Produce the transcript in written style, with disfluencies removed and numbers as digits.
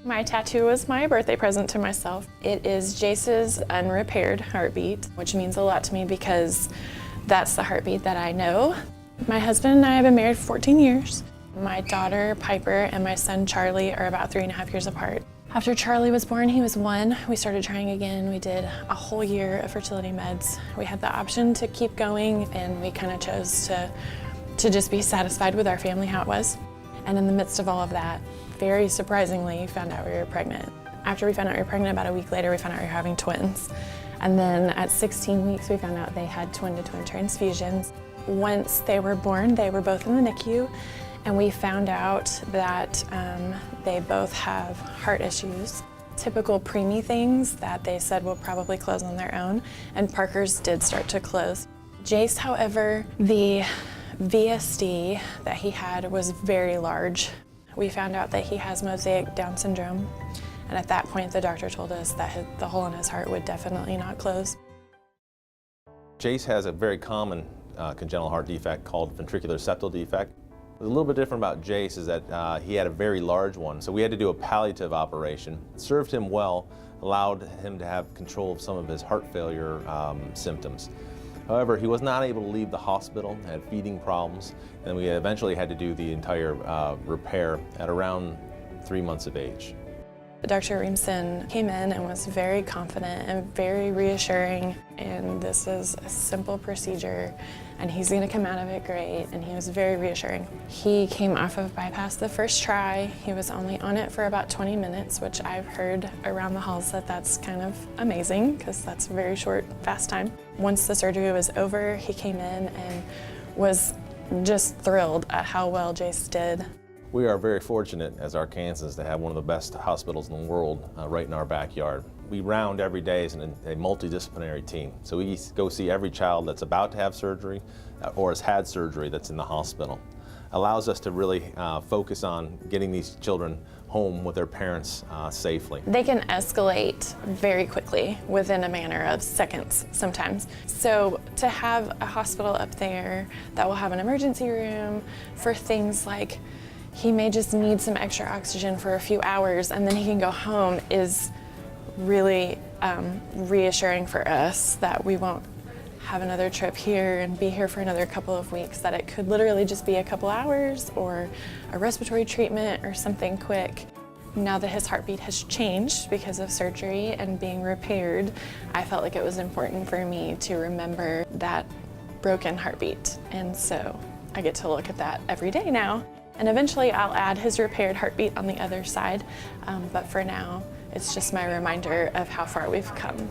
My tattoo was my birthday present to myself. It is Jace's unrepaired heartbeat, which means a lot to me because that's the heartbeat that I know. My husband and I have been married 14 years. My daughter, Piper, and my son, Charlie, are about 3.5 years apart. After Charlie was born, he was 1. We started trying again. We did a whole year of fertility meds. We had the option to keep going, and we kind of chose to just be satisfied with our family, how it was. And in the midst of all of that, very surprisingly, found out we were pregnant. After we found out we were pregnant, about a week later, we found out we were having twins. And then at 16 weeks, we found out they had twin-to-twin transfusions. Once they were born, they were both in the NICU, and we found out that they both have heart issues. Typical preemie things that they said will probably close on their own, and Parker's did start to close. Jace, however, the VSD that he had was very large. We found out that he has mosaic Down syndrome, and at that point the doctor told us that the hole in his heart would definitely not close. Jace has a very common congenital heart defect called ventricular septal defect. What's a little bit different about Jace is that he had a very large one, so we had to do a palliative operation. It served him well, allowed him to have control of some of his heart failure symptoms. However, he was not able to leave the hospital, had feeding problems, and we eventually had to do the entire repair at around 3 months of age. Dr. Reamson came in and was very confident and very reassuring, and this is a simple procedure and he's going to come out of it great, and he was very reassuring. He came off of bypass the first try. He was only on it for about 20 minutes, which I've heard around the halls that that's kind of amazing because that's a very short, fast time. Once the surgery was over, he came in and was just thrilled at how well Jace did. We are very fortunate as Arkansans to have one of the best hospitals in the world right in our backyard. We round every day as a multidisciplinary team. So we go see every child that's about to have surgery or has had surgery that's in the hospital. Allows us to really focus on getting these children home with their parents safely. They can escalate very quickly within a matter of seconds sometimes. So to have a hospital up there that will have an emergency room for things like he may just need some extra oxygen for a few hours and then he can go home is really reassuring for us that we won't have another trip here and be here for another couple of weeks, that it could literally just be a couple hours or a respiratory treatment or something quick. Now that his heartbeat has changed because of surgery and being repaired, I felt like it was important for me to remember that broken heartbeat. And so I get to look at that every day now. And eventually I'll add his repaired heartbeat on the other side, but for now, it's just my reminder of how far we've come.